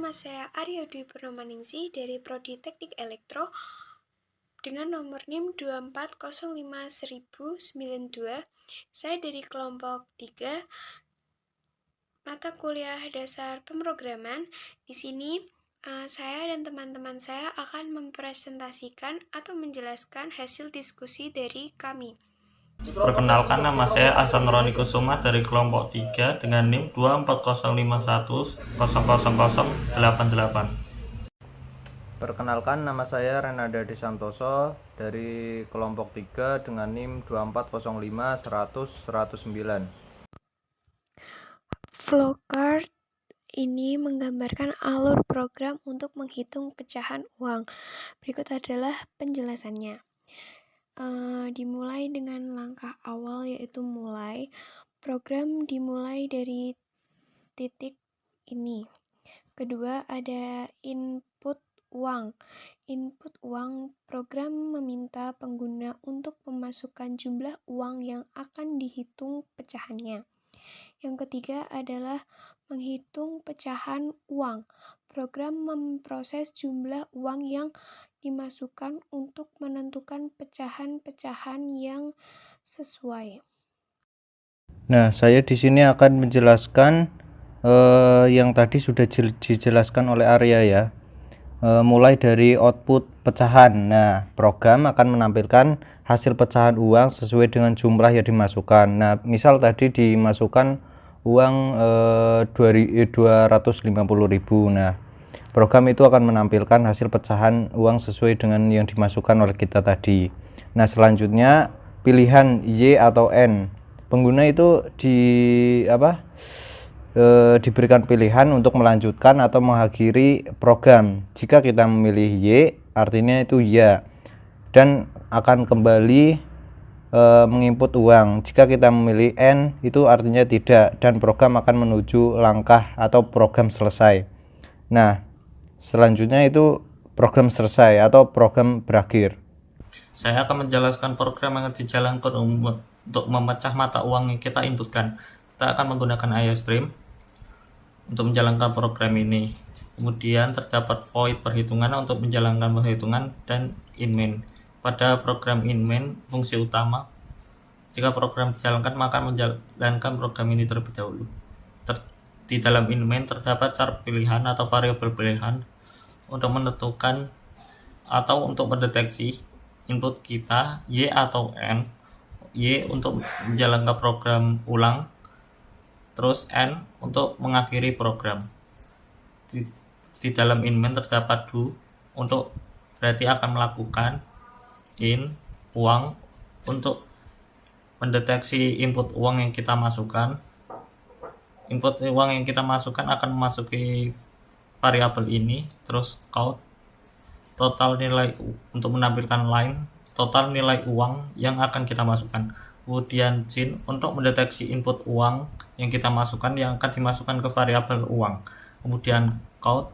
Nama saya Arya Dwi Purnomaningsi dari Prodi Teknik Elektro dengan nomor NIM 2405092. Saya dari kelompok 3 mata kuliah dasar pemrograman. Di sini saya dan teman-teman saya akan mempresentasikan atau menjelaskan hasil diskusi dari kami. Perkenalkan, nama saya Ahsan Nurani Kusuma dari kelompok 3 dengan NIM 24051000088. Perkenalkan, nama saya Renada Desantoso dari kelompok 3 dengan NIM 24051001009. Flowchart ini menggambarkan alur program untuk menghitung pecahan uang. Berikut adalah penjelasannya. Dimulai dengan langkah awal yaitu mulai. Program dimulai dari titik ini. Kedua ada input uang. Input uang, program meminta pengguna untuk memasukkan jumlah uang yang akan dihitung pecahannya. Yang ketiga adalah menghitung pecahan uang. Program memproses jumlah uang yang dimasukkan untuk menentukan pecahan-pecahan yang sesuai. Nah, saya di sini akan menjelaskan yang tadi sudah dijelaskan oleh Arya ya. Mulai dari output pecahan. Nah, program akan menampilkan hasil pecahan uang sesuai dengan jumlah yang dimasukkan. Nah, misal tadi dimasukkan uang 250.000. Nah, program itu akan menampilkan hasil pecahan uang sesuai dengan yang dimasukkan oleh kita tadi. Nah, selanjutnya pilihan Y atau N. Pengguna itu diberikan pilihan untuk melanjutkan atau mengakhiri program. Jika kita memilih Y, artinya itu ya, dan akan kembali menginput uang. Jika kita memilih N, itu artinya tidak, dan program akan menuju langkah atau program selesai. Nah, selanjutnya itu program selesai atau program berakhir. Saya akan menjelaskan program yang dijalankan untuk memecah mata uang yang kita inputkan. Kita akan menggunakan IOStream untuk menjalankan program ini. Kemudian terdapat void perhitungan untuk menjalankan perhitungan dan inmain. Pada program inmain, fungsi utama, jika program dijalankan maka menjalankan program ini terlebih dahulu. Di dalam inmain terdapat char pilihan atau variabel pilihan untuk menentukan atau untuk mendeteksi input kita Y atau N. Y untuk menjalankan program ulang, terus N untuk mengakhiri program. Di dalam inmain terdapat do untuk berarti akan melakukan, in uang untuk mendeteksi input uang yang kita masukkan. Input uang yang kita masukkan akan memasuki variabel ini, terus count total nilai untuk menampilkan line total nilai uang yang akan kita masukkan. Kemudian sin untuk mendeteksi input uang yang kita masukkan yang akan dimasukkan ke variabel uang. Kemudian count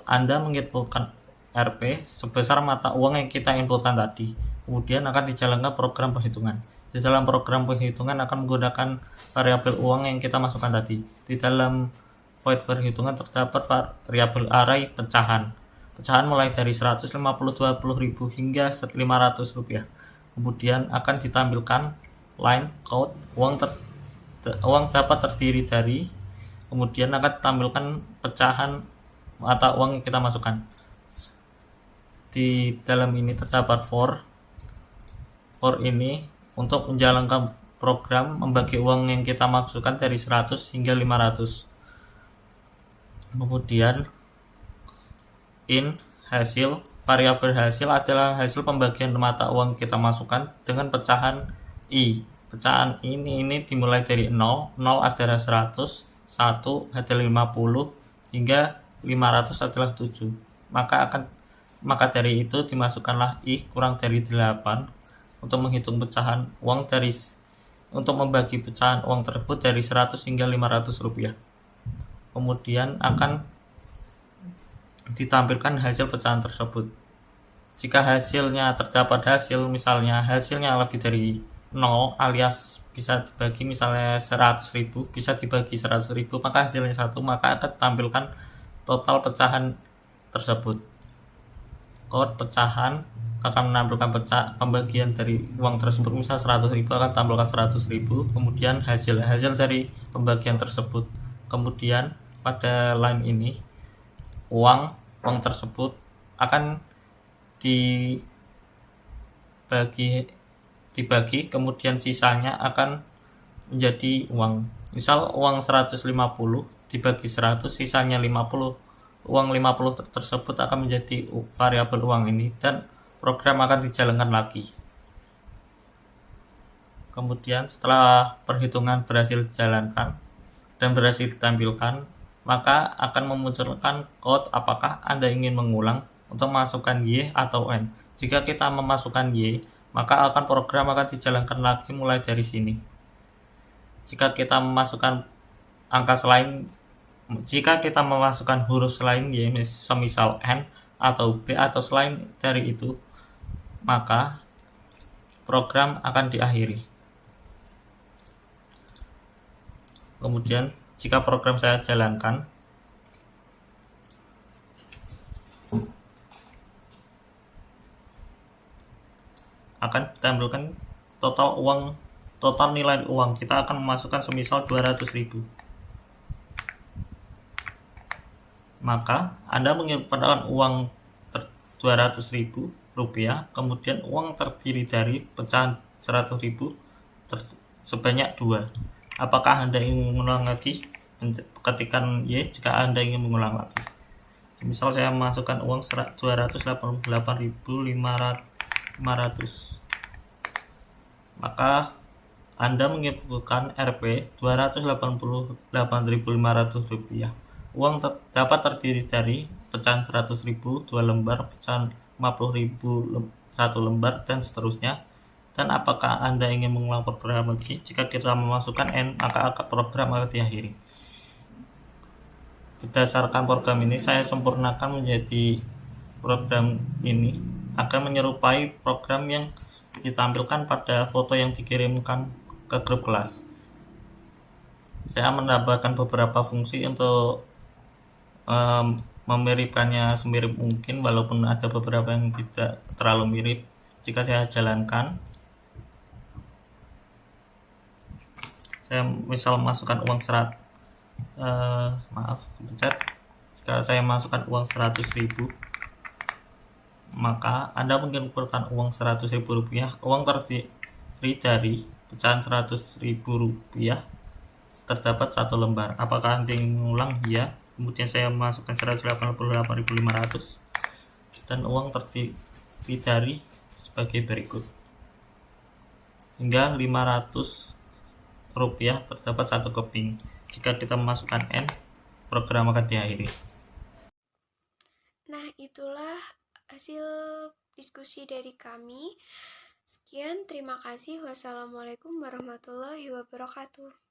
Anda menginputkan Rp sebesar mata uang yang kita inputkan tadi. Kemudian akan dijalankan program perhitungan. Di dalam program perhitungan akan menggunakan variabel uang yang kita masukkan tadi. Di dalam void perhitungan terdapat variabel array pecahan. Pecahan mulai dari 150, 20.000 hingga 500 rupiah. Kemudian akan ditampilkan line count uang dapat terdiri dari, kemudian akan ditampilkan pecahan mata uang yang kita masukkan. Di dalam ini terdapat for ini untuk menjalankan program membagi uang yang kita masukkan dari 100 hingga 500. Kemudian in hasil, variabel hasil adalah hasil pembagian mata uang kita masukkan dengan pecahan I. Pecahan ini dimulai dari 0 adalah 100, 1 adalah 50 hingga 500 adalah 7. Maka dari itu dimasukkanlah I kurang dari 8 untuk menghitung pecahan uang untuk membagi pecahan uang tersebut dari 100 hingga 500 rupiah. Kemudian akan ditampilkan hasil pecahan tersebut. Jika hasilnya terdapat hasil, misalnya hasilnya lebih dari 0 alias bisa dibagi misalnya 100.000, bisa dibagi 100.000, maka hasilnya 1, maka akan tampilkan total pecahan tersebut. Kode pecahan akan menampilkan pembagian dari uang tersebut, misal 100.000 akan tampilkan 100.000, kemudian hasil dari pembagian tersebut. Kemudian pada line ini uang tersebut akan dibagi, kemudian sisanya akan menjadi uang. Misal uang 150 dibagi 100, sisanya 50. Uang 50 tersebut akan menjadi variabel uang ini, dan program akan dijalankan lagi. Kemudian setelah perhitungan berhasil dijalankan dan berhasil ditampilkan, maka akan memunculkan code apakah Anda ingin mengulang untuk memasukkan Y atau N. Jika kita memasukkan Y, maka program akan dijalankan lagi mulai dari sini. Jika kita memasukkan angka selain, jika kita memasukkan huruf selain Y, semisal N atau B atau selain dari itu, maka program akan diakhiri. Kemudian jika program saya jalankan, akan ditampilkan total nilai uang. Kita akan memasukkan semisal 200.000. Maka Anda mengirimkan uang 200.000 rupiah, kemudian uang terdiri dari pecahan 100.000 sebanyak 2. Apakah Anda ingin mengulang lagi? Ketikkan Y jika Anda ingin mengulang lagi. Misal saya masukkan uang 288.500, maka Anda mengirimkan Rp 288.500 rupiah. Uang dapat terdiri dari pecahan 100.000 2 lembar, pecahan 50.000 1 lembar, dan seterusnya. Dan apakah Anda ingin mengulang program lagi? Jika kita memasukkan N, maka program akan diakhiri. Berdasarkan program ini, saya sempurnakan menjadi program ini akan menyerupai program yang ditampilkan pada foto yang dikirimkan ke grup kelas. Saya menambahkan beberapa fungsi untuk memiripkannya semirip mungkin, walaupun ada beberapa yang tidak terlalu mirip. Jika saya jalankan, saya misal masukkan uang jika saya masukkan uang 100.000, maka Anda mengirimkan uang 100.000 rupiah. Uang terdiri dari pecahan 100.000 rupiah terdapat 1 lembar. Apakah Anda ingin mengulang? Ya. Kemudian saya masukkan 188.500, dan uang terdiri dari sebagai berikut. Hingga 500 rupiah terdapat 1 keping. Jika kita memasukkan N, program akan diakhiri. Nah, itulah hasil diskusi dari kami. Sekian, terima kasih. Wassalamualaikum warahmatullahi wabarakatuh.